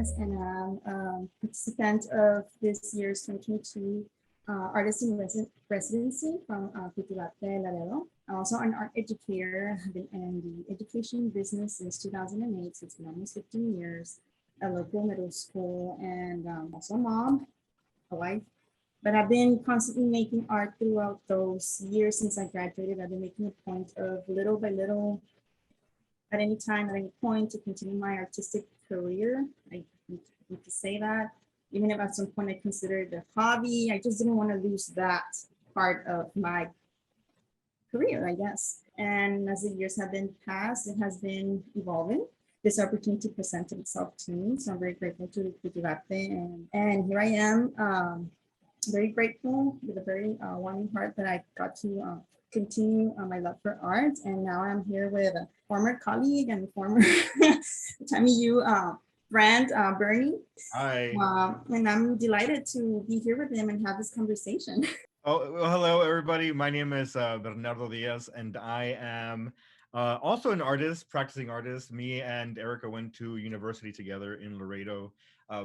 Ordoñez, and I'm a participant of this year's 2022 Artist in Residency from Cultivarte, Laredo. I'm also an art educator. I've been in the education business since 2008, so it's been almost 15 years, a local middle school, and also a mom, a wife. But I've been constantly making art throughout those years since I graduated. I've been making a point of little by little at any time, at any point, to continue my artistic career. I need to say that. Even if at some point I considered it a hobby, I just didn't want to lose that part of my career, I guess. And as the years have been passed, it has been evolving. This opportunity presented itself to me, so I'm very grateful to Cultivarte, and here I am, very grateful with a very warming heart that I got to continue my love for art. And now I'm here with a former colleague and former Tammy U friend, Bernie. Hi. And I'm delighted to be here with him and have this conversation. Oh, well, hello, everybody. My name is Bernardo Diaz, and I am also an artist, practicing artist. Me and Erika went to university together in Laredo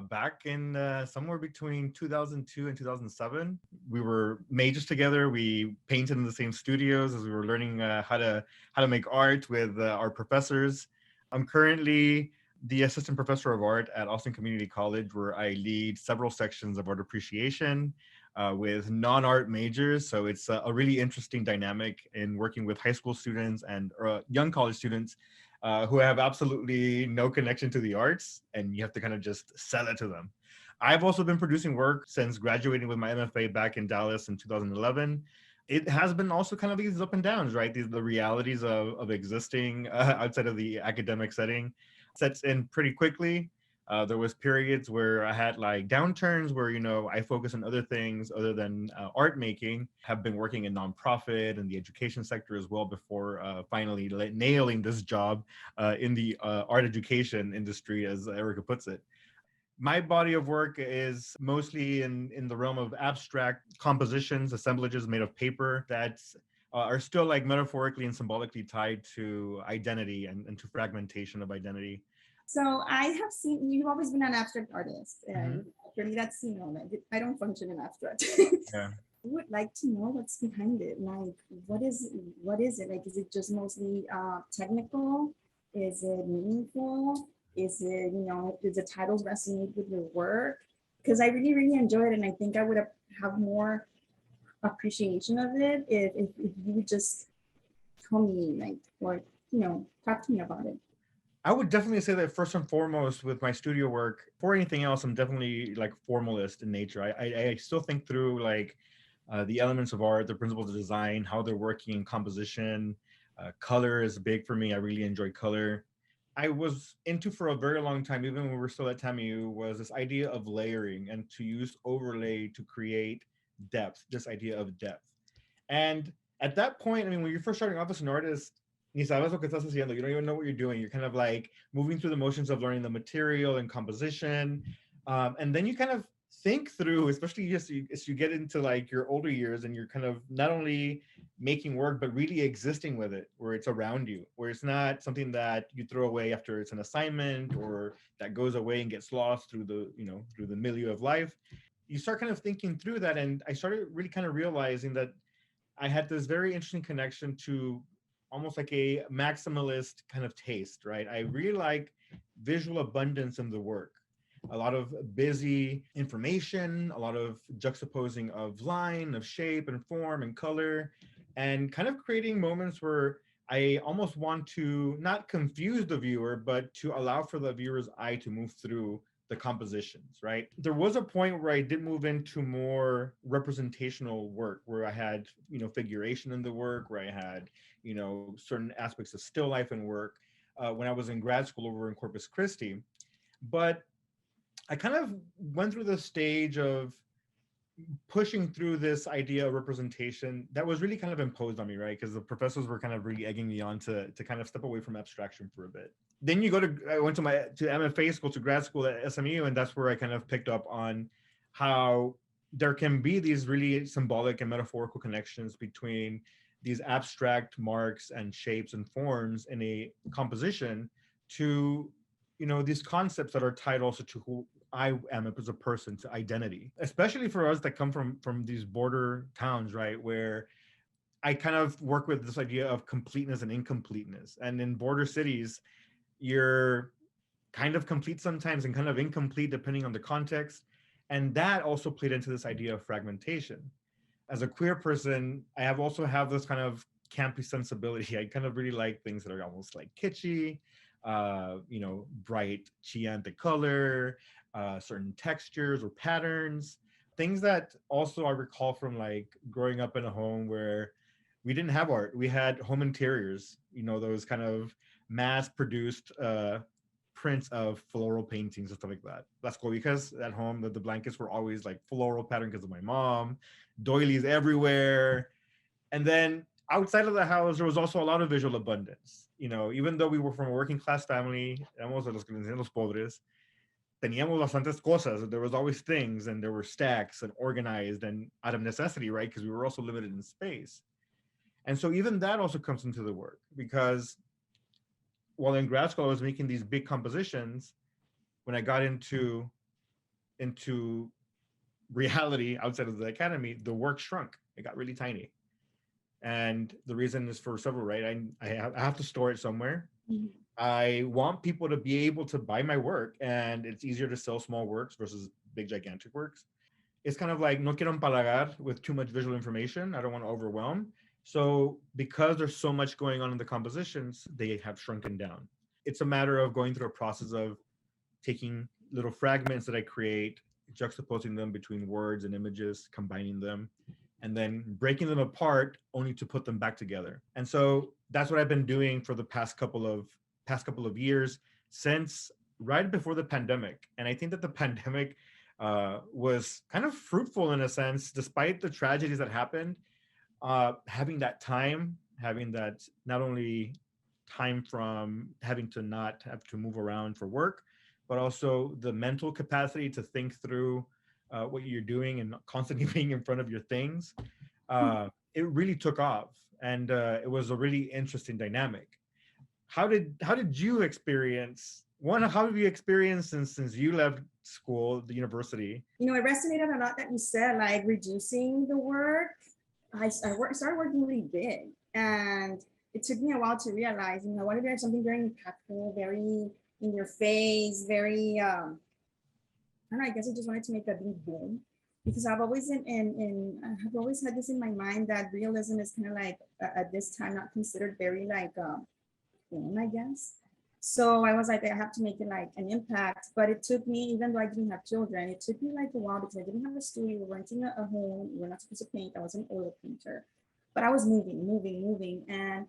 back in somewhere between 2002 and 2007. We were majors together. We painted in the same studios as we were learning how to make art with our professors. I'm currently the assistant professor of art at Austin Community College, where I lead several sections of art appreciation with non-art majors. So it's a really interesting dynamic in working with high school students and young college students who have absolutely no connection to the arts, and you have to kind of just sell it to them. I've also been producing work since graduating with my MFA back in Dallas in 2011. It has been also kind of these up and downs, right? The realities of existing outside of the academic setting sets in pretty quickly. There was periods where I had like downturns where, I focus on other things other than art making. Have been working in nonprofit and the education sector as well before finally nailing this job in the art education industry, as Erika puts it. My body of work is mostly in the realm of abstract compositions, assemblages made of paper that are still like metaphorically and symbolically tied to identity and to fragmentation of identity. So I have seen you've always been an abstract artist, Mm-hmm. and for me, that's I don't function in abstract. Yeah. I would like to know what's behind it. Like, what is it? Like, is it just mostly technical? Is it meaningful? Is it, does the titles resonate with your work? Because I really, really enjoy it, and I think I would have more appreciation of it if you would just tell me, like, or talk to me about it. I would definitely say that first and foremost with my studio work, for anything else, I'm definitely like formalist in nature. I still think through like the elements of art, the principles of design, how they're working in composition. Color is big for me. I really enjoy color. I was into for a very long time, even when we were still at TAMU, was this idea of layering and to use overlay to create depth, this idea of depth. And at that point, I mean, when you're first starting off as an artist, ni sabes lo que estás haciendo. You don't even know what you're doing. You're kind of like moving through the motions of learning the material and composition. And then you kind of think through, especially as you get into like your older years and you're kind of not only making work, but really existing with it, where it's around you, where it's not something that you throw away after it's an assignment or that goes away and gets lost through through the milieu of life. You start kind of thinking through that. And I started really kind of realizing that I had this very interesting connection to almost like a maximalist kind of taste, right? I really like visual abundance in the work. A lot of busy information, a lot of juxtaposing of line, of shape and form and color, and kind of creating moments where I almost want to not confuse the viewer, but to allow for the viewer's eye to move through the compositions, right? There was a point where I did move into more representational work where I had, figuration in the work, where I had, certain aspects of still life and work when I was in grad school over in Corpus Christi. But I kind of went through the stage of pushing through this idea of representation that was really kind of imposed on me, right? Because the professors were kind of really egging me on to kind of step away from abstraction for a bit. Then I went to MFA school, to grad school at SMU, and that's where I kind of picked up on how there can be these really symbolic and metaphorical connections between these abstract marks and shapes and forms in a composition to these concepts that are tied also to who I am as a person, to identity, especially for us that come from these border towns, right? Where I kind of work with this idea of completeness and incompleteness. And in border cities, you're kind of complete sometimes and kind of incomplete depending on the context. And that also played into this idea of fragmentation. As a queer person, I have also have this kind of campy sensibility. I kind of really like things that are almost like kitschy, bright chiante color, certain textures or patterns, things that also I recall from like growing up in a home where we didn't have art. We had home interiors, those kind of mass produced prints of floral paintings and stuff like that. Las cobijas at home, the blankets were always like floral pattern because of my mom, doilies everywhere. And then outside of the house, there was also a lot of visual abundance. Even though we were from a working class family, éramos de los que les decían los pobres, teníamos bastantes cosas. There was always things, and there were stacks and organized and out of necessity, right? Because we were also limited in space. And so even that also comes into the work, because while in grad school I was making these big compositions, when I got into reality outside of the academy, the work shrunk. It got really tiny. And the reason is for several, right? I have to store it somewhere. Mhm. I want people to be able to buy my work, and it's easier to sell small works versus big gigantic works. It's kind of like no quiero empalagar with too much visual information. I don't want to overwhelm. So because there's so much going on in the compositions, they have shrunken down. It's a matter of going through a process of taking little fragments that I create, juxtaposing them between words and images, combining them, and then breaking them apart only to put them back together. And so that's what I've been doing for the past couple of years, since right before the pandemic. And I think that the pandemic was kind of fruitful in a sense, despite the tragedies that happened. Having that time, having that not only time from having to not have to move around for work, but also the mental capacity to think through what you're doing and constantly being in front of your things. It really took off, and it was a really interesting dynamic. How did you experience one? How have you experienced since you left school, the university? It resonated a lot that you said, like reducing the work. Started working really big, and it took me a while to realize, I wanted to have something very impactful, very in your face, very, I don't know, I guess I just wanted to make a big boom, because I've always I've always had this in my mind that realism is kind of like at this time not considered very like film, I guess. So I was like, I have to make it like an impact. But it took me, even though I didn't have children, it took me like a while because I didn't have a studio. We were renting a home. We were not supposed to paint. I was an oil painter. But I was moving. And,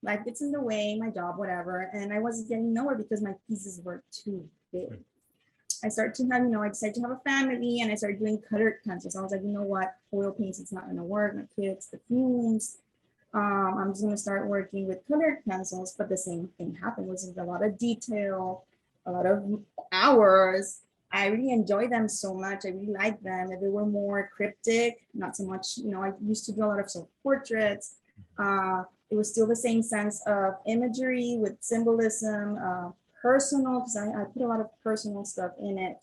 life gets in the way, my job, whatever. And I wasn't getting nowhere because my pieces were too big. I started to have, I decided to have a family, and I started doing colored pencils. I was like, you know what? Oil paints, it's not going to work. My kids, the fumes. I'm just going to start working with colored pencils, but the same thing happened. Was a lot of detail, a lot of hours. I really enjoy them so much. I really like them. They were more cryptic, not so much, I used to do a lot of self-portraits. It was still the same sense of imagery with symbolism, personal, because I put a lot of personal stuff in it.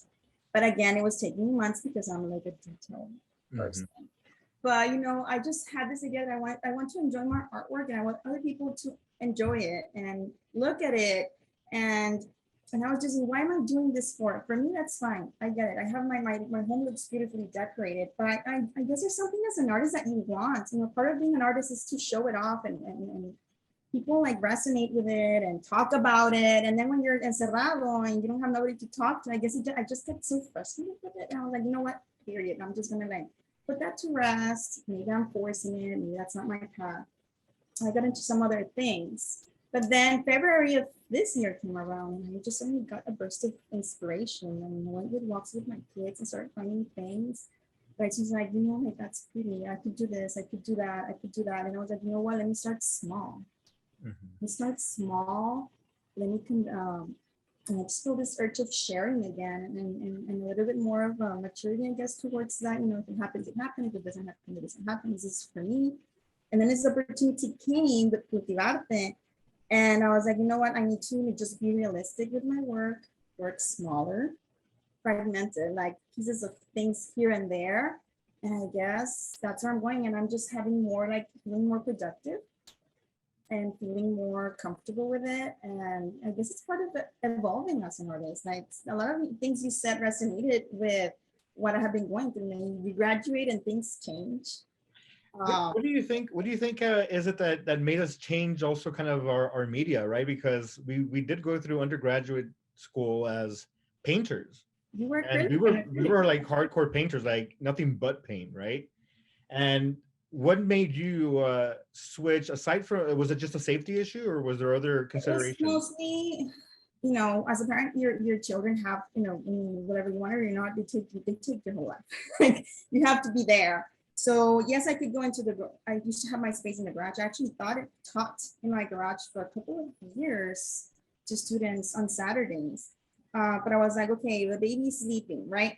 But again, it was taking me months because I'm like a detail person. But I just had this idea that I want to enjoy my artwork, and I want other people to enjoy it and look at it. And I was just, why am I doing this for? For me, that's fine. I get it. I have my home looks beautifully decorated, but I guess there's something as an artist that you want. Part of being an artist is to show it off, and people like resonate with it and talk about it. And then when you're encerrado and you don't have nobody to talk to, I guess I just get so frustrated with it. And I was like, you know what? Period. I'm just gonna put that to rest. Maybe I'm forcing it. Maybe that's not my path. I got into some other things. But then February of this year came around, and I just suddenly got a burst of inspiration. And I went with walks with my kids and started finding things. But it's just like, like that's pretty. I could do this. I could do that. I could do that. And I was like, you know what? Let me start small. Let me start small. Let me and I just feel this urge of sharing again, and a little bit more of a maturity, I guess, towards that. If it happens, it happens. If it doesn't happen, it doesn't happen. This is for me. And then this opportunity came with Cultivarte, And I was like, you know what? I need to just be realistic with my work smaller, fragmented, like pieces of things here and there. And I guess that's where I'm going. And I'm just having more, like, feeling more productive and feeling more comfortable with it. And I guess it's part of evolving as an artist. Like, a lot of things you said resonated with what I have been going through. And you graduate and things change. What do you think? What do you think is it that made us change also kind of our media, right? Because we did go through undergraduate school as painters, You were and critic and a we critic. were like hardcore painters, like nothing but paint, right? And what made you switch? Aside from, was it just a safety issue, or was there other It was considerations? mostly, you know, as a parent, your children have, you know, whatever you want or you're not, they take your whole life. Like, you have to be there. So yes, I could go into I used to have my space in the garage. I actually taught in my garage for a couple of years to students on Saturdays. But I was like, okay, the baby's sleeping, right?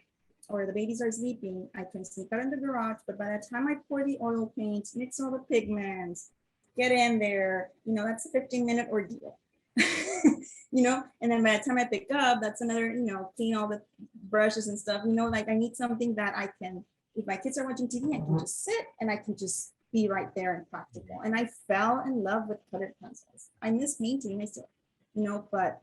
Or the babies are sleeping. I can sneak out in the garage, but by the time I pour the oil paint, mix all the pigments, get in there, you know, that's a 15-minute ordeal. You know, and then by the time I pick up, that's another, you know, clean all the brushes and stuff, you know, like I need something that I can, if my kids are watching TV, I can just sit and I can just be right there and practical. And I fell in love with colored pencils. I miss painting, I still, you know, but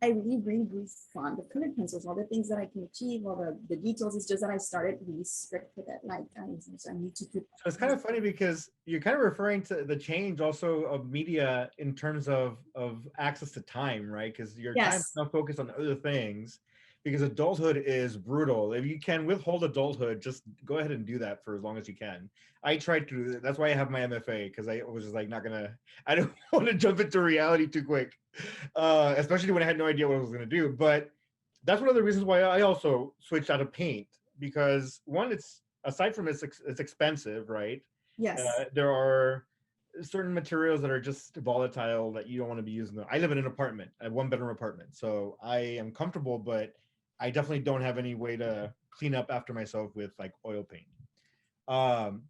I really, really, really fond of colored pencils, all the things that I can achieve, all the details. It's just that I started really strict with it. Like, I need to put. So it's kind of funny because you're kind of referring to the change also of media in terms of access to time, right? Because your time is Yes. now focused on other things. Because adulthood is brutal. If you can withhold adulthood, just go ahead and do that for as long as you can. I tried to do that. That's why I have my MFA, because I was just like not gonna. I don't want to jump into reality too quick, especially when I had no idea what I was gonna do. But that's one of the reasons why I also switched out of paint, because one, it's aside from it's expensive, right? Yes. There are certain materials that are just volatile that you don't want to be using. I live in an apartment, a one-bedroom apartment, so I am comfortable, but I definitely don't have any way to clean up after myself with like oil paint. Um,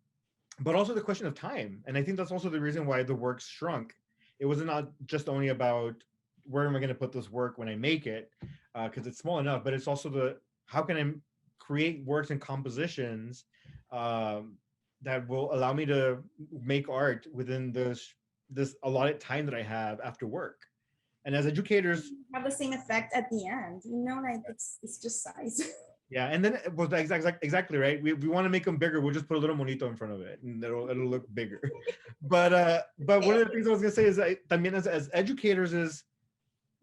but also the question of time, and I think that's also the reason why the work shrunk. It was not just only about where am I going to put this work when I make it, because it's small enough, but it's also the how can I create works and compositions um, that will allow me to make art within this allotted time that I have after work. And as educators, Have the same effect at the end, you know, like it's just size. yeah, and then it was exactly right. We want to make them bigger. We'll just put a little monito in front of it, and it'll look bigger. But one of the things I was gonna say is that I mean, as educators, is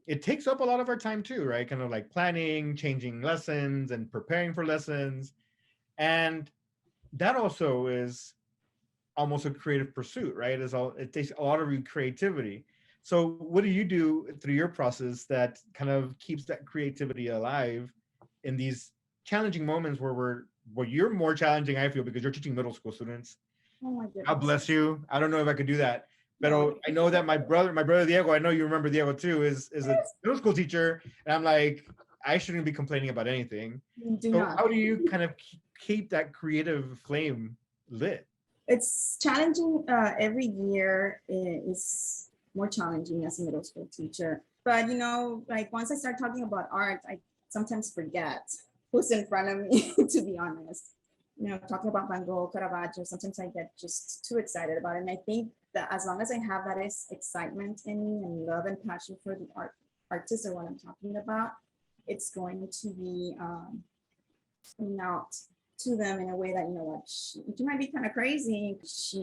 it takes up a lot of our time too, right? Kind of like planning, changing lessons, and preparing for lessons, and that also is almost a creative pursuit, right? It takes a lot of your creativity. So, what do you do through your process that kind of keeps that creativity alive in these challenging moments where you're more challenging? I feel because you're teaching middle school students. Oh my God goodness. bless you. I don't know if I could do that, but No. I know that my brother Diego, I know you remember Diego too, is a middle school teacher, and I'm like, I shouldn't be complaining about anything. Do So, not. how do you kind of keep that creative flame lit? It's challenging. Every year is more challenging as a middle school teacher. But you know, like once I start talking about art, I sometimes forget who's in front of me, to be honest. You know, talking about Van Gogh, Caravaggio, sometimes I get just too excited about it. And I think that as long as I have that excitement in me and love and passion for the artist or what I'm talking about, it's going to be coming out to them in a way that, you know what, she might be kind of crazy.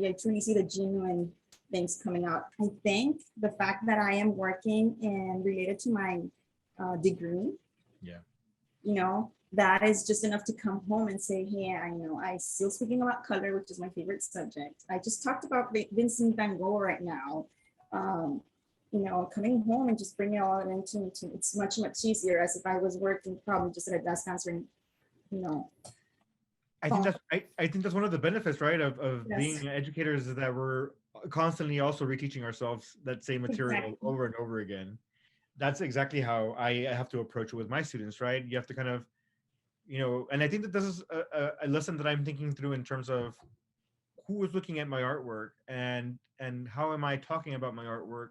I truly see the genuine things coming out. I think the fact that I am working and related to my degree, Yeah. you know, that is just enough to come home and say, hey, I know I still speaking about color, which is my favorite subject. I just talked about Vincent Van Gogh right now. Um, you know, coming home and just bringing it all into it's much, much easier as if I was working probably just at a desk answering, you know, phone. I think that's one of the benefits, right, of Yes, being educators is that we're constantly also reteaching ourselves that same material exactly. over and over again. That's exactly how I have to approach it with my students, right? You have to kind of, and I think that this is a lesson that I'm thinking through in terms of who is looking at my artwork and how am I talking about my artwork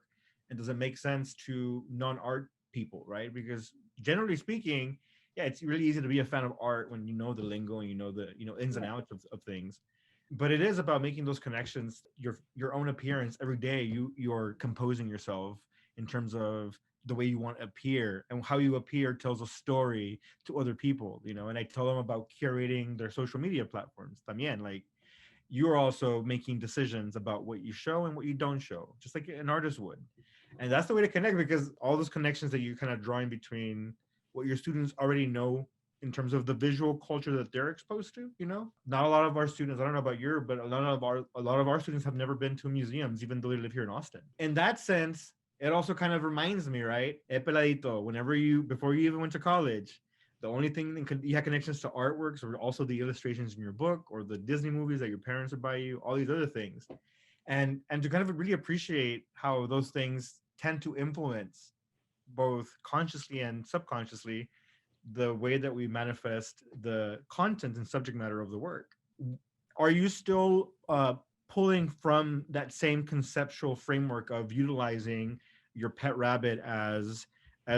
and does it make sense to non-art people, right? Because generally speaking, yeah, it's really easy to be a fan of art when you know the lingo and you know the ins and Yeah. outs of things. But it is about making those connections. Your own appearance every day. You're composing yourself in terms of the way you want to appear, and how you appear tells a story to other people. And I tell them about curating their social media platforms. También, like, you're also making decisions about what you show and what you don't show, just like an artist would. And that's the way to connect, because all those connections that you kind of drawing between what your students already know in terms of the visual culture that they're exposed to. Not a lot of our students, I don't know about your, but a lot of our students have never been to museums, even though they live here in Austin. In that sense, it also kind of reminds me, right? Peladito, before you even went to college, the only thing that you had connections to artworks, or also the illustrations in your book, or the Disney movies that your parents would buy you, all these other things. And to kind of really appreciate how those things tend to influence, both consciously and subconsciously, the way that we manifest the content and subject matter of the work. Are you still pulling from that same conceptual framework of utilizing your pet rabbit as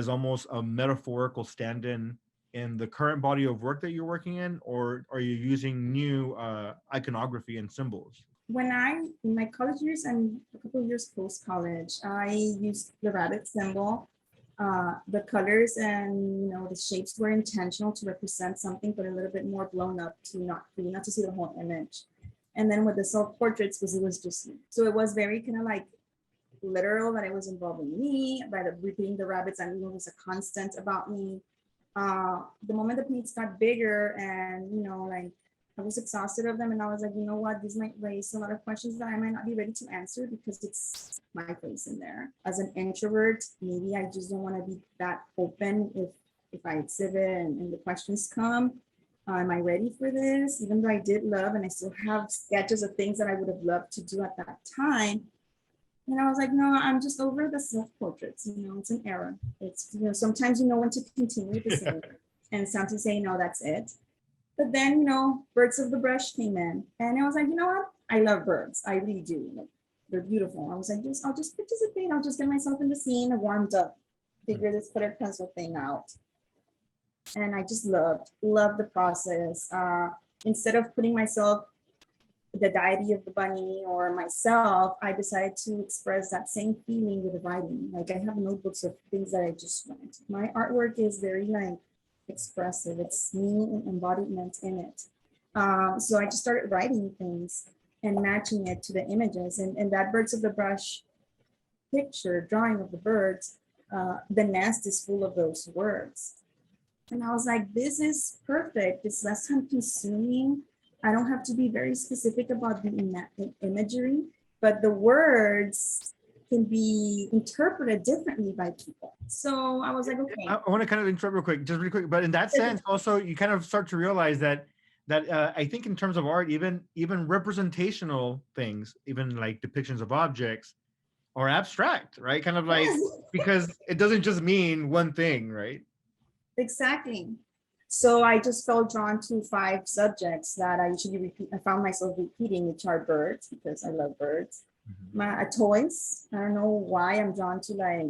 almost a metaphorical stand-in in the current body of work that you're working in, or are you using new iconography and symbols? In my college years and a couple of years post college, I used the rabbit symbol. The colors and the shapes were intentional to represent something, but a little bit more blown up for you not to see the whole image. And then with the self portraits, because it was just me, so it was very kind of like literal that it was involving me. By repeating the rabbits, I knew it was a constant about me. The moment the paints got bigger, and like, I was exhausted of them, and I was like, you know what, this might raise a lot of questions that I might not be ready to answer, because it's my face in there. As an introvert, maybe I just don't want to be that open if I exhibit and the questions come. Am I ready for this? Even though I did love, and I still have sketches of things that I would have loved to do at that time. And I was like, no, I'm just over the self-portraits. It's an error. It's, sometimes you know when to continue the same, and sometimes say, no, that's it. But then, birds of the brush came in, and I was like, you know what? I love birds. I really do. Like, they're beautiful. I was like, I'll just participate. I'll just get myself in the scene. I warmed up, figure this colored pencil thing out. And I just loved the process. Instead of putting myself, the deity of the bunny, or myself, I decided to express that same feeling with writing. Like, I have notebooks of things that I just write. My artwork is very like expressive. It's me and embodiment in it. So I just started writing things and matching it to the images. And that birds of the brush picture, drawing of the birds, the nest is full of those words. And I was like, this is perfect. It's less time consuming. I don't have to be very specific about the imagery, but the words can be interpreted differently by people. So I was like, okay. I want to kind of interrupt real quick, just really quick. But in that sense, also, you kind of start to realize that I think in terms of art, even representational things, even like depictions of objects, are abstract, right? Kind of like, because it doesn't just mean one thing, right? Exactly. So I just felt drawn to 5 subjects that I usually repeat. I found myself repeating, which are birds, because I love birds. My toys. I don't know why I'm drawn to like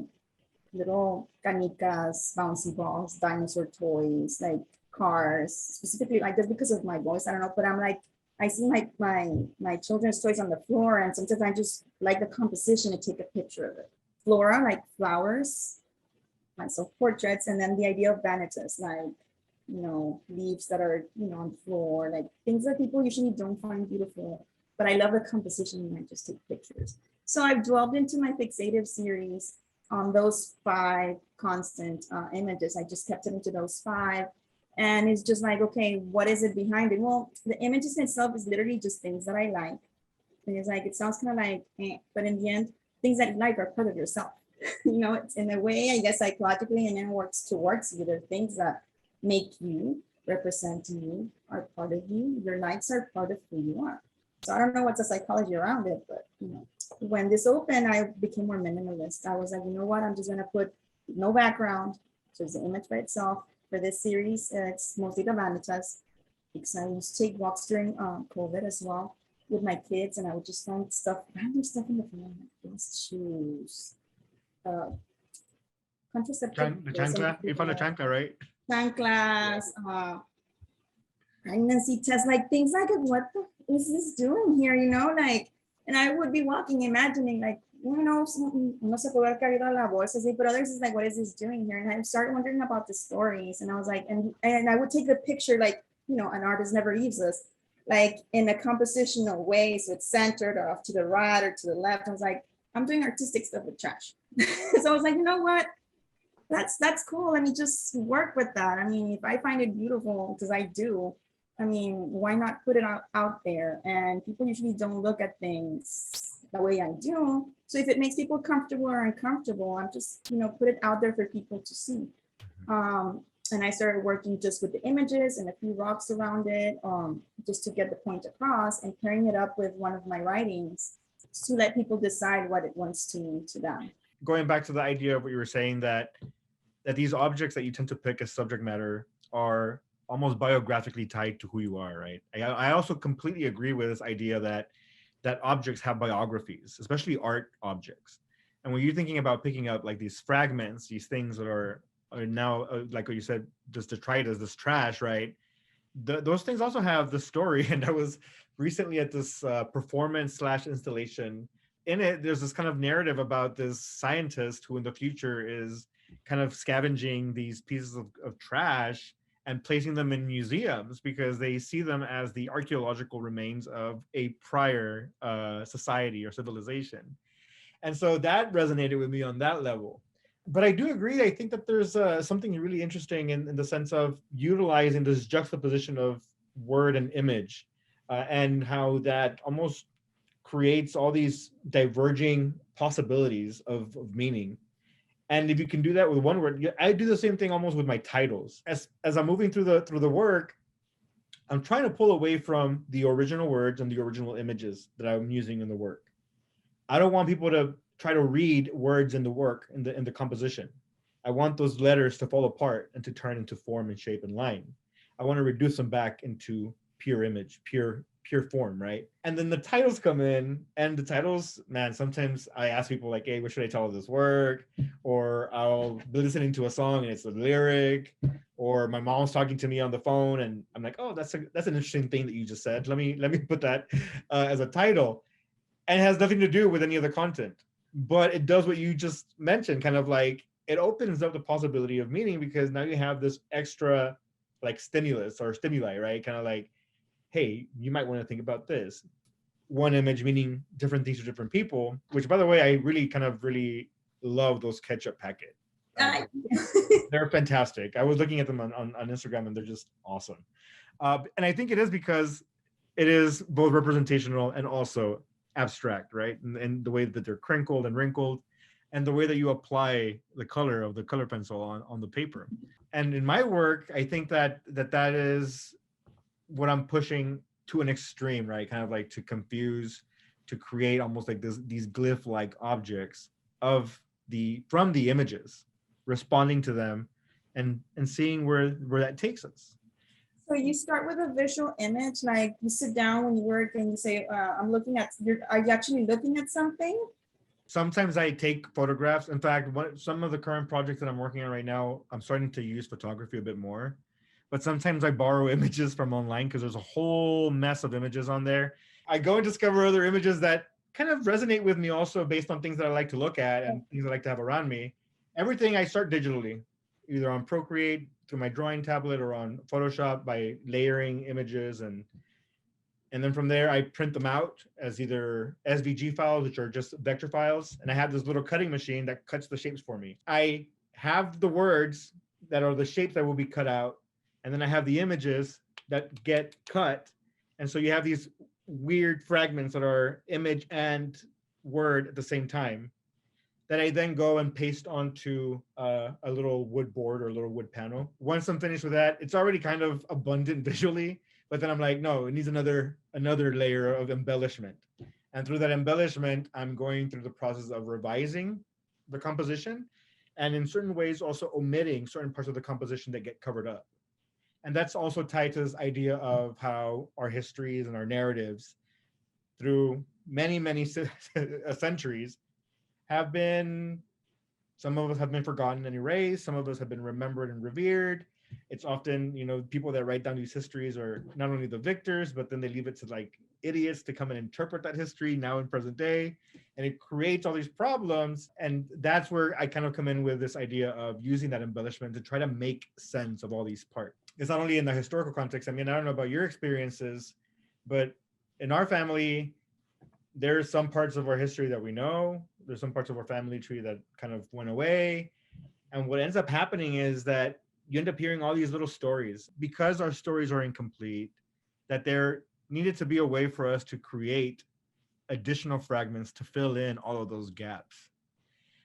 little canicas, bouncy balls, dinosaur toys, like cars, specifically like just because of my voice. I don't know, but I'm like, I see my children's toys on the floor, and sometimes I just like the composition and take a picture of it. Flora, like flowers, my self-portraits, and then the idea of vanitas, like leaves that are on the floor, like things that people usually don't find beautiful, but I love the composition and I just take pictures. So I've delved into my fixative series on those 5 constant images. I just kept it into those 5, and it's just like, okay, what is it behind it? Well, the images itself is literally just things that I like, and it's like, it sounds kind of like but in the end, things that you like are part of yourself. It's in a way, I guess, psychologically, and then works towards you. There are things that make you, represent you, are part of you. Your likes are part of who you are. So I don't know what's the psychology around it, but when this opened, I became more minimalist. I was like, you know what? I'm just gonna put no background, so it's the image by itself. For this series, it's mostly the vanitas, because I used to take walks during COVID as well with my kids, and I would just find random stuff in the floor, like shoes, uh, contraceptive The pills, chancla, you found a chancla, right? chanclas, pregnancy tests, like things like, what the is this doing here? You know, like, and I would be walking, imagining like, you know, no se puede haber caído a la bolsa, sí, but others is like, what is this doing here? And I started wondering about the stories, and I was like, and I would take the picture like, you know, an artist never leaves us, like in a compositional way, so it's centered or off to the right or to the left. I was like, I'm doing artistic stuff with trash. So I was like, you know what? That's cool. Let me just work with that. I mean, if I find it beautiful, because I do, I mean, why not put it out there? And people usually don't look at things the way I do. So if it makes people comfortable or uncomfortable, I'm just, you know, put it out there for people to see. And I started working just with the images and a few rocks around it, just to get the point across, and pairing it up with one of my writings to let people decide what it wants to mean to them. Going back to the idea of what you were saying, that these objects that you tend to pick as subject matter are almost biographically tied to who you are, right? I also completely agree with this idea that objects have biographies, especially art objects. And when you're thinking about picking up like these fragments, these things that are now, like what you said, just detritus, this trash, right? Those things also have the story. And I was recently at this performance / installation. In it, there's this kind of narrative about this scientist who in the future is kind of scavenging these pieces of trash and placing them in museums because they see them as the archaeological remains of a prior society or civilization. And so that resonated with me on that level. But I do agree. I think that there's something really interesting in the sense of utilizing this juxtaposition of word and image, and how that almost creates all these diverging possibilities of meaning. And if you can do that with one word, I do the same thing almost with my titles. As I'm moving through the work, I'm trying to pull away from the original words and the original images that I'm using in the work. I don't want people to try to read words in the work, in the composition. I want those letters to fall apart and to turn into form and shape and line. I want to reduce them back into pure image, pure form, right? And then the titles come in, and the titles, man, sometimes I ask people like, hey, what should I title this work? Or I'll be listening to a song and it's a lyric, or my mom's talking to me on the phone and I'm like, oh, that's an interesting thing that you just said. Let me put that as a title. And it has nothing to do with any of the content, but it does what you just mentioned, kind of like it opens up the possibility of meaning, because now you have this extra like stimulus or stimuli, right? Kind of like, hey, you might want to think about this. One image meaning different things to different people, which by the way, I really love those ketchup packet. They're fantastic. I was looking at them on Instagram and they're just awesome. And I think it is because it is both representational and also abstract, right? And the way that they're crinkled and wrinkled, and the way that you apply the color of the color pencil on the paper. And in my work, I think that is what I'm pushing to an extreme, right? Kind of like to confuse, to create almost like these glyph-like objects from the images, responding to them, and seeing where that takes us. So you start with a visual image, like you sit down when you work and you say, I'm looking at, are you actually looking at something? Sometimes I take photographs. In fact, some of the current projects that I'm working on right now, I'm starting to use photography a bit more. But sometimes I borrow images from online because there's a whole mess of images on there. I go and discover other images that kind of resonate with me also based on things that I like to look at and things I like to have around me. Everything I start digitally, either on Procreate through my drawing tablet or on Photoshop by layering images, and then from there I print them out as either SVG files, which are just vector files, and I have this little cutting machine that cuts the shapes for me. I have the words that are the shapes that will be cut out, and then I have the images that get cut. And so you have these weird fragments that are image and word at the same time, that I then go and paste onto a little wood board or a little wood panel. Once I'm finished with that, it's already kind of abundant visually, but then I'm like, no, it needs another layer of embellishment. And through that embellishment, I'm going through the process of revising the composition, and in certain ways also omitting certain parts of the composition that get covered up. And that's also tied to this idea of how our histories and our narratives through many centuries have been Some of us have been forgotten and erased. Some of us have been remembered and revered. It's often, people that write down these histories are not only the victors, but then they leave it to like idiots to come and interpret that history now in present day. And it creates all these problems. And that's where I kind of come in with this idea of using that embellishment to try to make sense of all these parts. It's not only in the historical context. I mean, I don't know about your experiences, but in our family, there's some parts of our history that we know. There's some parts of our family tree that kind of went away. And what ends up happening is that you end up hearing all these little stories because our stories are incomplete, that there needed to be a way for us to create additional fragments to fill in all of those gaps.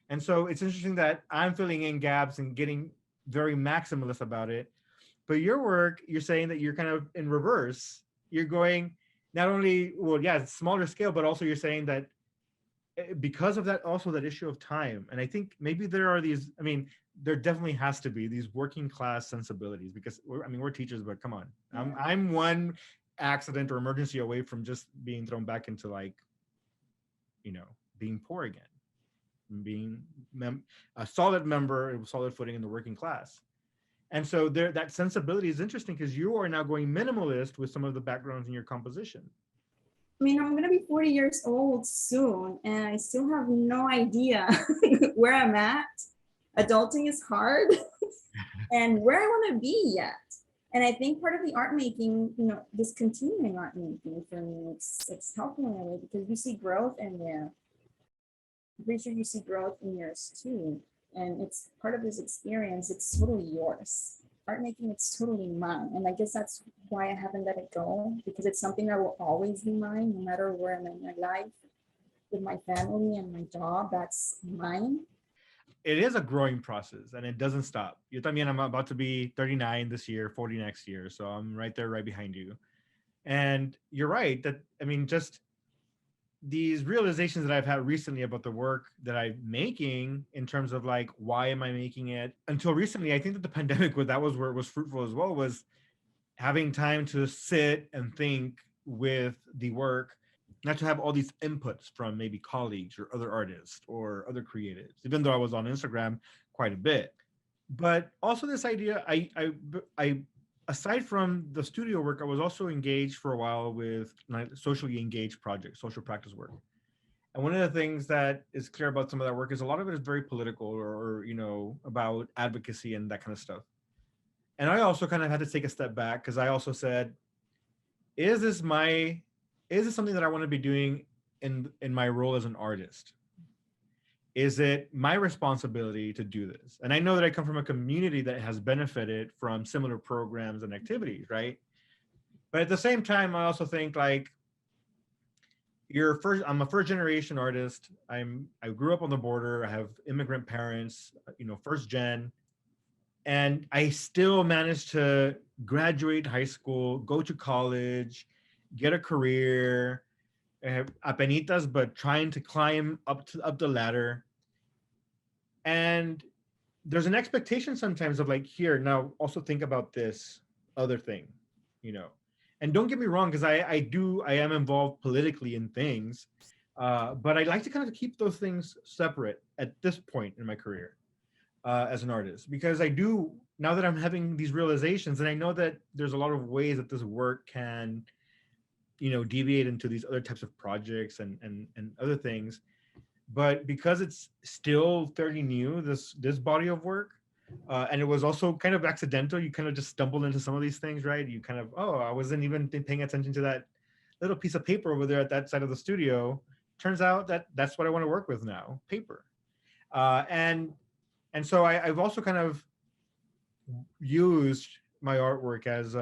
And so it's interesting that I'm filling in gaps and getting very maximalist about it. But your work, you're saying that you're kind of in reverse. You're going not only, well, yeah, it's smaller scale, but also you're saying that because of that, also that issue of time. And I think maybe there are these, I mean, there definitely has to be these working class sensibilities because we're teachers, but come on, I'm one accident or emergency away from just being thrown back into like, being poor again, being a solid member, a solid footing in the working class. And so there, that sensibility is interesting because you are now going minimalist with some of the backgrounds in your composition. I mean, I'm gonna be 40 years old soon, and I still have no idea where I'm at. Adulting is hard, and where I want to be yet. And I think part of the art making, this continuing art making for me, it's helpful in a way because you see growth in there. I'm pretty sure you see growth in yours too. And it's part of this experience. It's totally yours. Art making, it's totally mine. And I guess that's why I haven't let it go, because it's something that will always be mine, no matter where I'm in my life, with my family and my job, that's mine. It is a growing process and it doesn't stop. Yo también, I'm about to be 39 this year, 40 next year. So I'm right there, right behind you. And you're right that, I mean, just these realizations that I've had recently about the work that I'm making in terms of like, why am I making it? Until recently, I think that the pandemic that was where it was fruitful as well, was having time to sit and think with the work, not to have all these inputs from maybe colleagues or other artists or other creatives, even though I was on Instagram quite a bit. But also this idea, I aside from the studio work, I was also engaged for a while with socially engaged projects, social practice work. And one of the things that is clear about some of that work is a lot of it is very political or about advocacy and that kind of stuff. And I also kind of had to take a step back because I also said, is this something that I want to be doing in my role as an artist? Is it my responsibility to do this? And I know that I come from a community that has benefited from similar programs and activities, right? But at the same time, I also think like I'm a first generation artist. I grew up on the border. I have immigrant parents, first gen. And I still managed to graduate high school, go to college, get a career, apenitas, but trying to climb up the ladder. And there's an expectation sometimes of like, here, now also think about this other thing, And don't get me wrong, because I am involved politically in things, but I like to kind of keep those things separate at this point in my career as an artist, because I do, now that I'm having these realizations, and I know that there's a lot of ways that this work can deviate into these other types of projects and other things, but because it's still fairly new, this body of work, and it was also kind of accidental, you kind of just stumbled into some of these things, right? You kind of, I wasn't even paying attention to that little piece of paper over there at that side of the studio. Turns out that that's what I want to work with now, paper. And so I've also kind of used my artwork as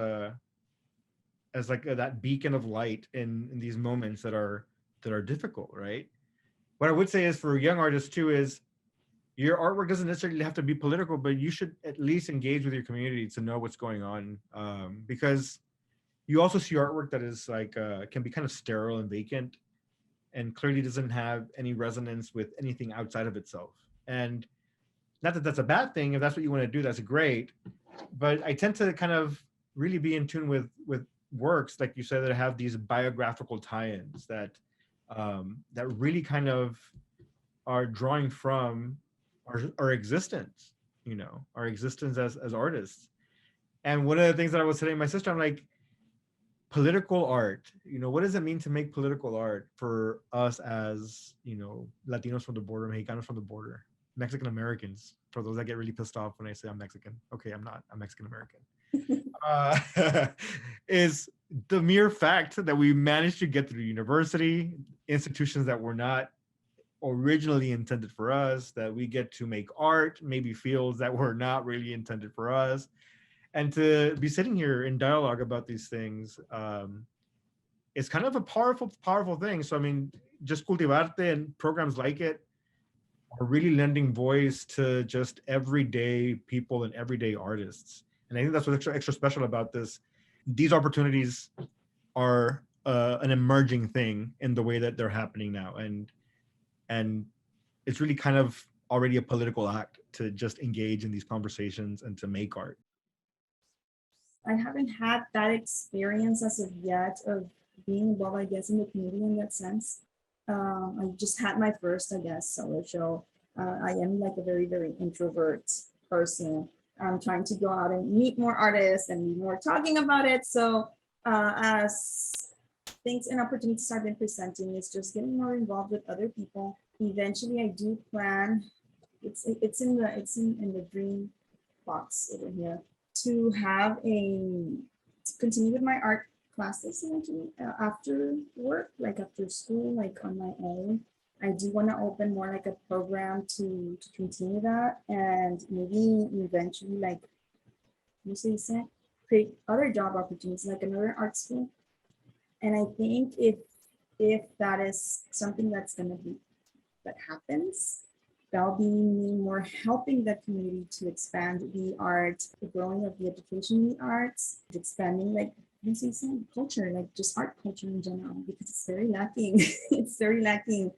like that beacon of light in these moments that are difficult, right? What I would say is for young artists too is your artwork doesn't necessarily have to be political, but you should at least engage with your community to know what's going on, because you also see artwork that is like can be kind of sterile and vacant and clearly doesn't have any resonance with anything outside of itself. And not that that's a bad thing. If that's what you want to do, that's great. But I tend to kind of really be in tune with works, like you said, that have these biographical tie-ins that that really kind of are drawing from our existence, our existence as artists. And one of the things that I was telling my sister, I'm like, political art, what does it mean to make political art for us as, Latinos from the border, Mexicanos from the border, Mexican Americans, for those that get really pissed off when I say I'm Mexican. Okay, I'm not, I'm Mexican American. Is the mere fact that we managed to get through university, institutions that were not originally intended for us, that we get to make art, maybe fields that were not really intended for us, and to be sitting here in dialogue about these things, it's kind of a powerful thing. So I mean, just Cultivarte and programs like it are really lending voice to just everyday people and everyday artists. And I think that's what's extra special about this. These opportunities are an emerging thing in the way that they're happening now, and it's really kind of already a political act to just engage in these conversations and to make art. I haven't had that experience as of yet of being involved, I guess, in the community in that sense. I just had my first, I guess, solo show. I am like a very, very introvert person. I'm trying to go out and meet more artists and be more talking about it. So as things and opportunities have been presenting, it's just getting more involved with other people. Eventually, I do plan. It's in the dream box over here to have to continue with my art classes eventually after work, like after school, like on my own. I do want to open more like a program to continue that, and maybe eventually, like you say, create other job opportunities, like another art school. And I think if that is something that happens, that'll be me more helping the community to expand the art, the growing of the education in the arts, expanding like culture, like just art culture in general, because it's very lacking. It's very lacking.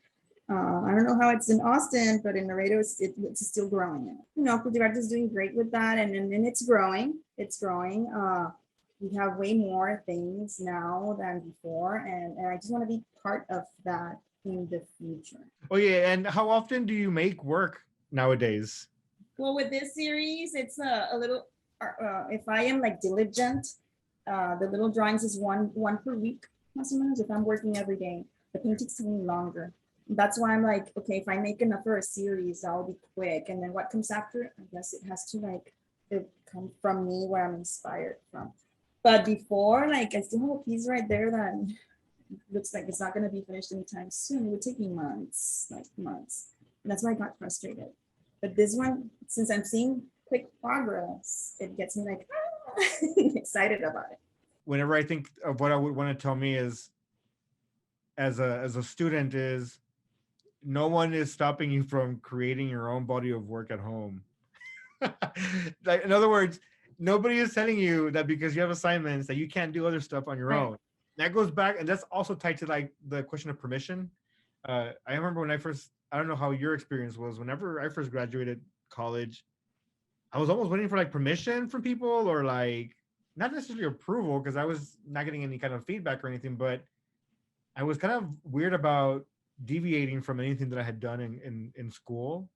I don't know how it's in Austin, but in Laredo, it's still growing. Cultivarte is doing great with that, and it's growing. It's growing. We have way more things now than before, and I just want to be part of that in the future. Oh yeah, and how often do you make work nowadays? Well, with this series, it's a little. If I am like diligent, the little drawings is one per week. Sometimes if I'm working every day, the painting's taking longer. That's why I'm like, okay, if I make enough for a series, that'll be quick. And then what comes after, I guess it has to it come from me, where I'm inspired from. But before, like, I still have a piece right there that looks like it's not going to be finished anytime soon. It would take me months. And that's why I got frustrated. But this one, since I'm seeing quick progress, it gets me like excited about it. Whenever I think of what I would want to tell me is, as a student, is no one is stopping you from creating your own body of work at home. Like, in other words, nobody is telling you that because you have assignments that you can't do other stuff on your own. That goes back, and that's also tied to like the question of permission. I remember when I don't know how your experience was. Whenever I first graduated college, I was almost waiting for like permission from people, or like not necessarily approval, because I was not getting any kind of feedback or anything, but I was kind of weird about deviating from anything that I had done in school.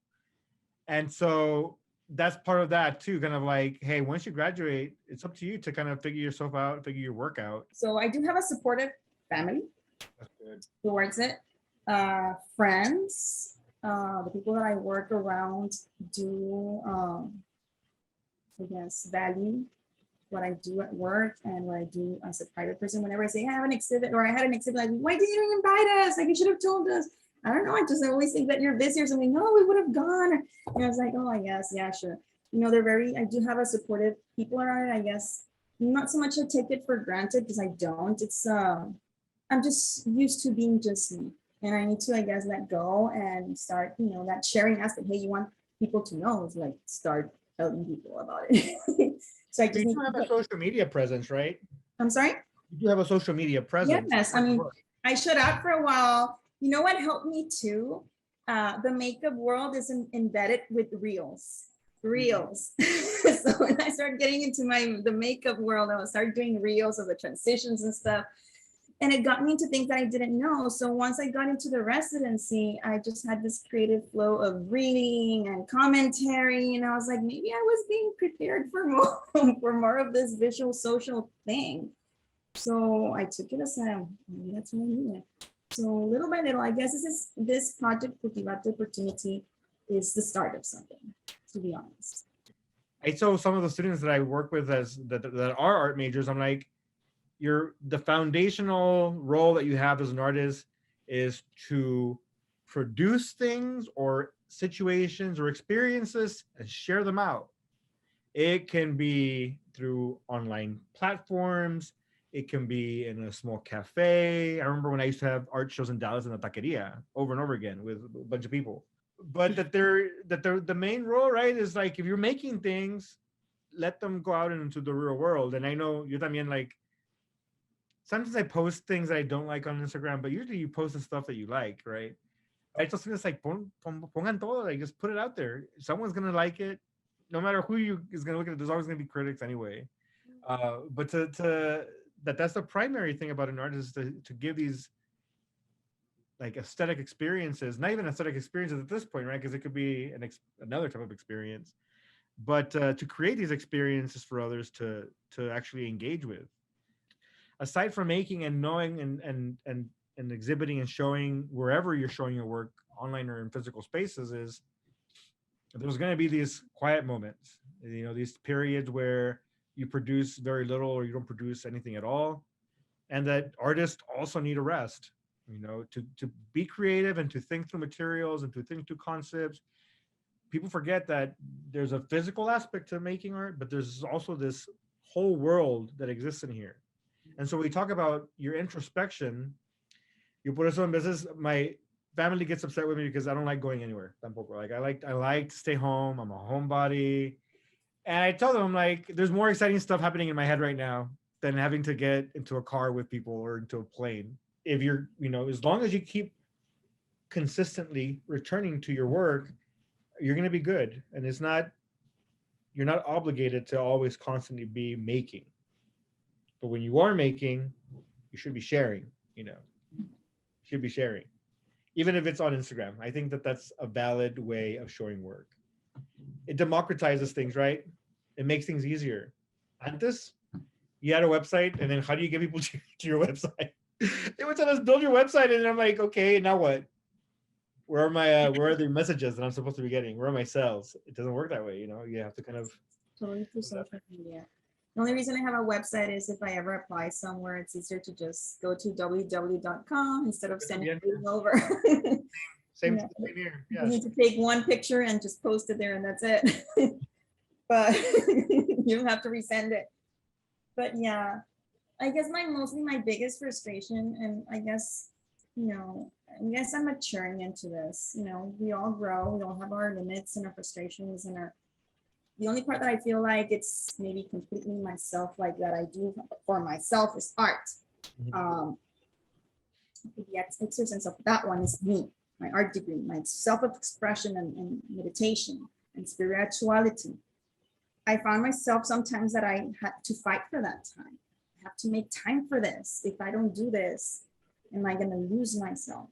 And so that's part of that too, kind of like, hey, once you graduate, it's up to you to kind of figure yourself out, figure your work out. So I do have a supportive family. That's good. Towards it. Friends, the people that I work around do, I guess, value what I do at work and what I do as a private person. Whenever I say I have an exhibit, or I had an exhibit, like, why didn't you invite us? Like, you should have told us. I don't know. I just always think that you're busy or something. No, we would have gone. And I was like, oh, I guess, yeah, sure. I do have a supportive people around it, I guess. Not so much I take it for granted, because I don't. It's, I'm just used to being just me. And I need to, I guess, let go and start, that sharing aspect. Hey, you want people to know, is like start telling people about it. So I just you have a social media presence, right? I'm sorry? You do have a social media presence. Yes, I mean, I shut out for a while. You know what helped me too? The makeup world is embedded with reels. So when I started getting into the makeup world, I would start doing reels of the transitions and stuff. And it got me into things that I didn't know. So once I got into the residency, I just had this creative flow of reading and commentary. And I was like, maybe I was being prepared for more, for more of this visual social thing. So I took it as maybe that's what I needed. So little by little, I guess this project, Cultivarte Opportunity, is the start of something, to be honest. I told some of the students that I work with that are art majors, I'm like, the foundational role that you have as an artist is to produce things or situations or experiences and share them out. It can be through online platforms. It can be in a small cafe. I remember when I used to have art shows in Dallas in the taqueria over and over again with a bunch of people. But the main role, right, is like if you're making things, let them go out into the real world. And I know you también, like, sometimes I post things that I don't like on Instagram, but usually you post the stuff that you like, right? I just think it's like pongan todo, like just put it out there. Someone's gonna like it, no matter who you is gonna look at it. There's always gonna be critics anyway. But that's the primary thing about an artist is to give these like aesthetic experiences, not even aesthetic experiences at this point, right? Because it could be another type of experience, but to create these experiences for others to actually engage with. Aside from making and knowing and exhibiting and showing wherever you're showing your work, online or in physical spaces, is there's going to be these quiet moments, these periods where you produce very little or you don't produce anything at all, and that artists also need a rest, to be creative and to think through materials and to think through concepts. People forget that there's a physical aspect to making art, but there's also this whole world that exists in here. And so we talk about your introspection. Por eso, en veces, my family gets upset with me because I don't like going anywhere. Tampoco. Like I like to stay home. I'm a homebody. And I tell them, I'm like, there's more exciting stuff happening in my head right now than having to get into a car with people or into a plane. If you're, as long as you keep consistently returning to your work, you're going to be good. And you're not obligated to always constantly be making. But when you are making, you should be sharing, should be sharing. Even if it's on Instagram. I think that's a valid way of showing work. It democratizes things, right? It makes things easier. Antes, you had a website, and then how do you get people to your website? They would tell us, build your website, and I'm like, okay, now what? Where are the messages that I'm supposed to be getting? Where are my sales? It doesn't work that way, You have to kind of totally through social media. The only reason I have a website is if I ever apply somewhere, it's easier to just go to www.com instead of sending it over. Same here. You need to take one picture and just post it there and that's it. But you don't have to resend it. But yeah, I guess mostly my biggest frustration, and I guess I'm maturing into this. We all grow, we all have our limits and our frustrations and the only part that I feel like it's maybe completely myself, like that I do for myself, is art. The exercise of that one is me, my art degree, my self-expression and meditation and spirituality. I found myself sometimes that I had to fight for that time. I have to make time for this. If I don't do this, am I going to lose myself?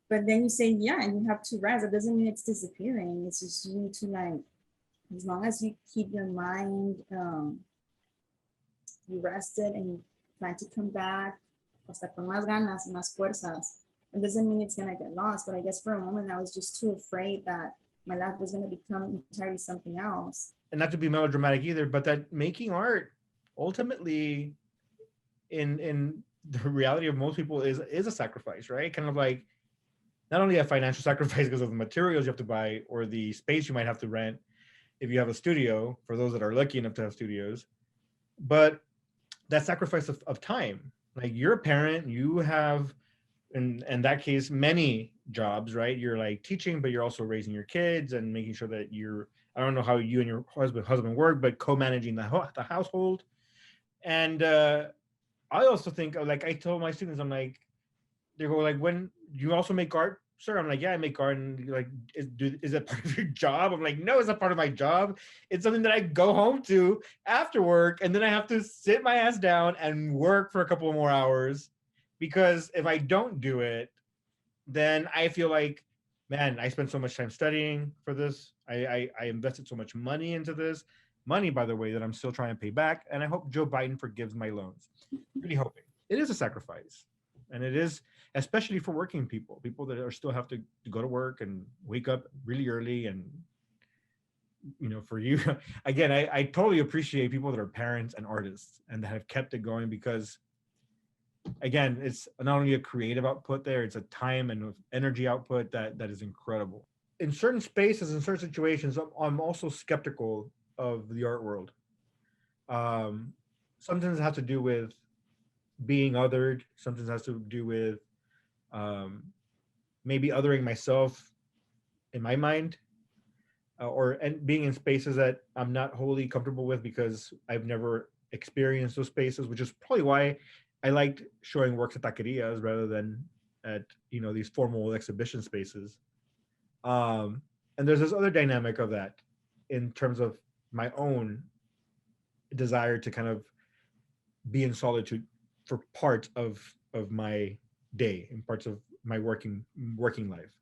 But then you say, yeah, and you have to rest. It doesn't mean it's disappearing. It's just you need to, like, as long as you keep your mind you rested and you plan to come back, hasta con más ganas, más fuerzas. It doesn't mean it's gonna get lost, but I guess for a moment I was just too afraid that my life was gonna become entirely something else. And not to be melodramatic either, but that making art ultimately in the reality of most people is a sacrifice, right? Kind of like not only a financial sacrifice because of the materials you have to buy or the space you might have to rent if you have a studio, for those that are lucky enough to have studios, but that sacrifice of time. Like, you're a parent, you have, in that case, many jobs, right? You're like teaching, but you're also raising your kids and making sure that I don't know how you and your husband work, but co-managing the household. And I also think, like, I told my students, I'm like, they go like, when you also make art, sir? I'm like, yeah, I make art. And like, is it part of your job? I'm like, no, it's not part of my job. It's something that I go home to after work, and then I have to sit my ass down and work for a couple of more hours because if I don't do it, then I feel like, man, I spent so much time studying for this. I invested so much money into this. Money, by the way, that I'm still trying to pay back. And I hope Joe Biden forgives my loans. Really hoping. It is a sacrifice. And it is, especially for working people, people that are still have to go to work and wake up really early. And, for you, again, I totally appreciate people that are parents and artists and that have kept it going, because again, it's not only a creative output there, it's a time and energy output that is incredible. In certain spaces, in certain situations, I'm also skeptical of the art world. Um, Sometimes it has to do with being othered. Sometimes it has to do with um, maybe othering myself in my mind, or and being in spaces that I'm not wholly comfortable with because I've never experienced those spaces, which is probably why I liked showing works at taquerias rather than at these formal exhibition spaces. Um, and there's this other dynamic of that in terms of my own desire to kind of be in solitude for parts of my day and parts of my working life.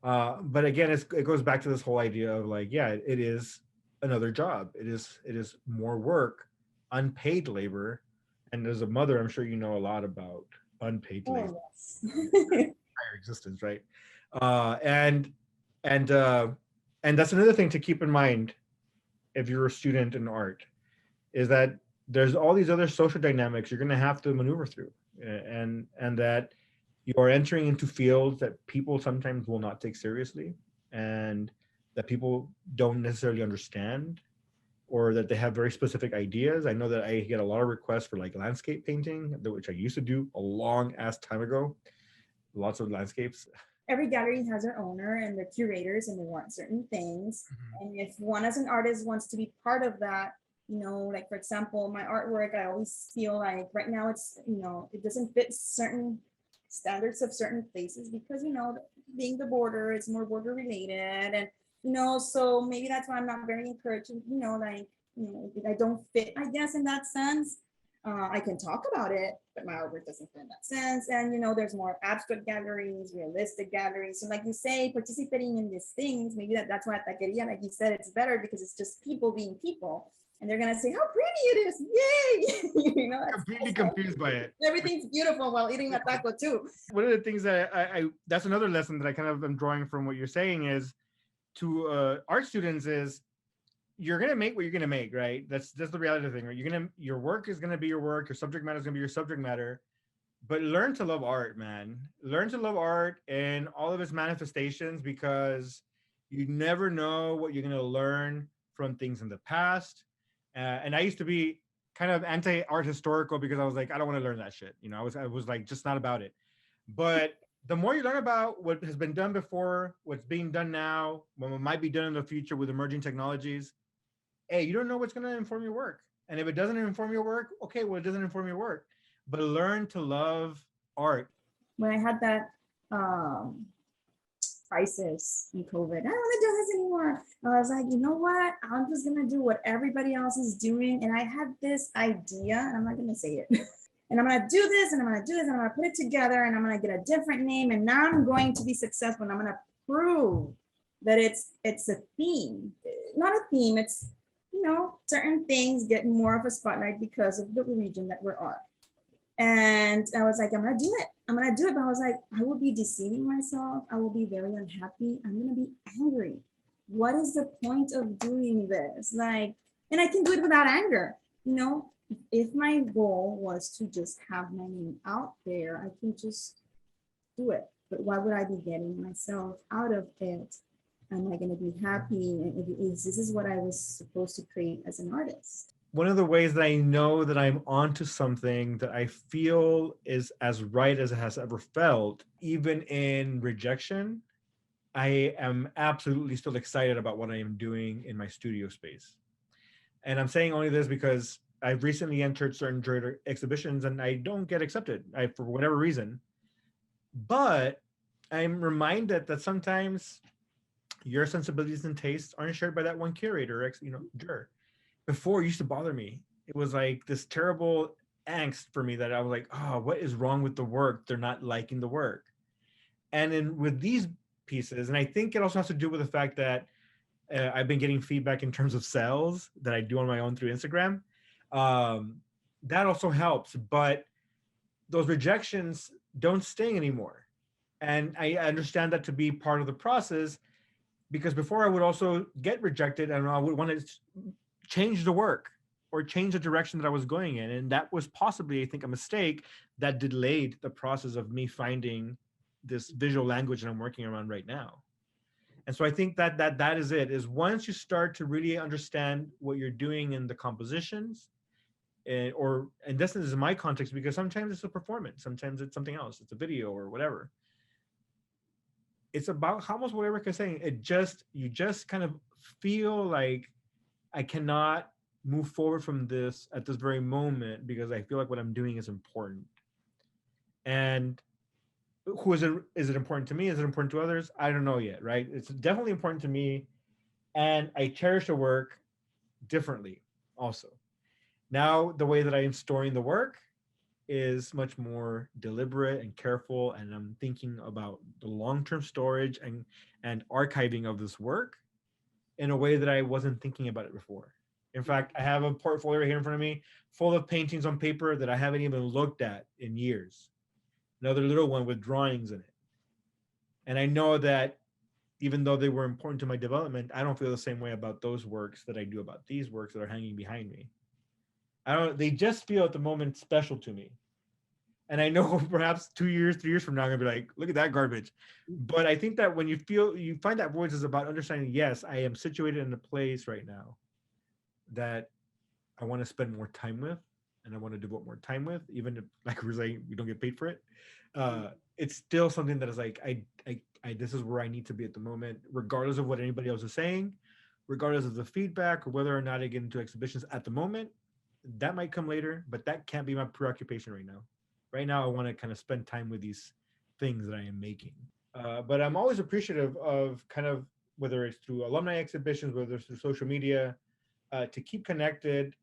But again, it goes back to this whole idea of like, yeah, it is another job. It is more work, unpaid labor, and as a mother, I'm sure you know a lot about unpaid labor, Oh, yes. entire existence, right? Uh, and and uh, and that's another thing to keep in mind if you're a student in art, is that there's all these other social dynamics you're going to have to maneuver through, and that you are entering into fields that people sometimes will not take seriously, and that people don't necessarily understand, or that they have very specific ideas. I know that I get a lot of requests for like landscape painting, which I used to do a long ass time ago, lots of landscapes. Every gallery has their owner and their curators, and they want certain things. And if one as an artist wants to be part of that, like for example, my artwork, I always feel like right now it doesn't fit certain standards of certain places because, being the border, it's more border related. And, so maybe that's why I'm not very encouraging, if I don't fit, I guess, in that sense. I can talk about it, but my artwork doesn't fit in that sense. And there's more abstract galleries, realistic galleries. So, like you say, participating in these things, maybe that's why at Taqueria, like you said, it's better because it's just people being people, and they're gonna say how pretty it is, yay! Completely confused by it. Everything's beautiful while eating a taco too. One of the things that I that's another lesson that I kind of am drawing from what you're saying is to art students is you're gonna make what you're gonna make, right? That's the reality of the thing, right? Your work is gonna be your work, your subject matter is gonna be your subject matter, but learn to love art, man. Learn to love art and all of its manifestations, because you never know what you're gonna learn from things in the past. And I used to be kind of anti-art historical because I was like, I don't want to learn that shit. I was like just not about it. But the more you learn about what has been done before, what's being done now, what might be done in the future with emerging technologies, hey, you don't know what's going to inform your work. And if it doesn't inform your work, okay, well, it doesn't inform your work. But learn to love art. When I had that crisis in COVID, I don't want to do this anymore. I was like, you know what? I'm just gonna do what everybody else is doing. And I had this idea, and I'm not gonna say it. And I'm gonna do this, and I'm gonna do this, and I'm gonna put it together, and I'm gonna get a different name, and now I'm going to be successful. And I'm gonna prove that it's a theme, not a theme. It's certain things get more of a spotlight because of the region that we're on. And I was like, I'm gonna do it. I'm gonna do it. But I was like, I will be deceiving myself. I will be very unhappy. I'm gonna be angry. What is the point of doing this? Like, and I can do it without anger. If my goal was to just have my name out there, I can just do it. But why would I be getting myself out of it? Am I going to be happy? Is this is what I was supposed to create as an artist? One of the ways that I know that I'm onto something that I feel is as right as it has ever felt, even in rejection, I am absolutely still excited about what I am doing in my studio space. And I'm saying only this because I've recently entered certain jewelry exhibitions and I don't get accepted for whatever reason. But I'm reminded that sometimes your sensibilities and tastes aren't shared by that one curator, juror. Before, it used to bother me. It was like this terrible angst for me that I was like, oh, what is wrong with the work? They're not liking the work. And then with these pieces, and I think it also has to do with the fact that I've been getting feedback in terms of sales that I do on my own through Instagram. That also helps, but those rejections don't sting anymore. And I understand that to be part of the process, because before I would also get rejected and I would want to change the work or change the direction that I was going in. And that was possibly, I think, a mistake that delayed the process of me finding this visual language that I'm working around right now. And so I think that is it, is once you start to really understand what you're doing in the compositions, and this is my context, because sometimes it's a performance, sometimes it's something else, it's a video or whatever. It's about how much, what Erika is saying, you just kind of feel like I cannot move forward from this at this very moment because I feel like what I'm doing is important. And who is it important to me? Is it important to others? I don't know yet, right? It's definitely important to me, and I cherish the work differently also. Now, the way that I am storing the work is much more deliberate and careful, and I'm thinking about the long-term storage and archiving of this work in a way that I wasn't thinking about it before. In fact, I have a portfolio right here in front of me full of paintings on paper that I haven't even looked at in years. Another little one with drawings in it. And I know that even though they were important to my development, I don't feel the same way about those works that I do about these works that are hanging behind me. They just feel at the moment special to me. And I know perhaps 2 years, 3 years from now, I'm gonna be like, look at that garbage. But I think that when you find that voice is about understanding, yes, I am situated in a place right now that I want to spend more time with, and I want to devote more time with, even if, like we're saying, we don't get paid for it. It's still something that is like, this is where I need to be at the moment, regardless of what anybody else is saying, regardless of the feedback, or whether or not I get into exhibitions at the moment. That might come later, but that can't be my preoccupation right now. Right now, I want to kind of spend time with these things that I am making. But I'm always appreciative of kind of, whether it's through alumni exhibitions, whether it's through social media, to keep connected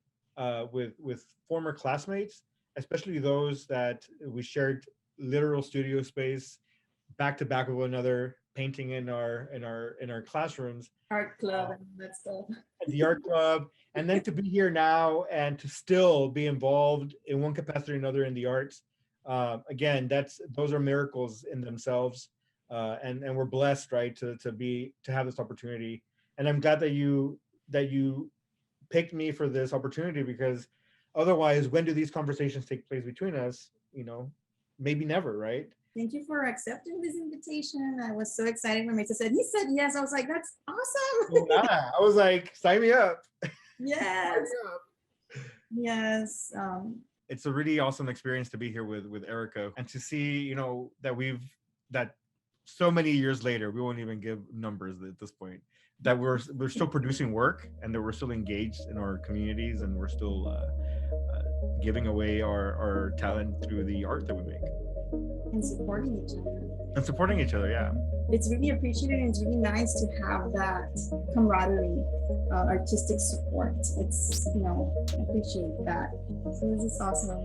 with former classmates, especially those that we shared literal studio space back to back with one another, painting in our classrooms, Art club and that stuff. at the art club, and then to be here now and to still be involved in one capacity or another in the arts. Again, those are miracles in themselves, and we're blessed, right, to have this opportunity. And I'm glad that you picked me for this opportunity, because otherwise, when do these conversations take place between us? Maybe never, right? Thank you for accepting this invitation. I was so excited when Mesa said, he said yes. I was like, that's awesome. Yeah, I was like, sign me up. Yes. Sign me up. Yes. It's a really awesome experience to be here with Erika, and to see, that so many years later, we won't even give numbers at this point, that we're still producing work, and that we're still engaged in our communities, and we're still giving away our talent through the art that we make. And supporting each other. And supporting each other, yeah. It's really appreciated, and it's really nice to have that camaraderie, artistic support. It's, I appreciate that. So this is awesome.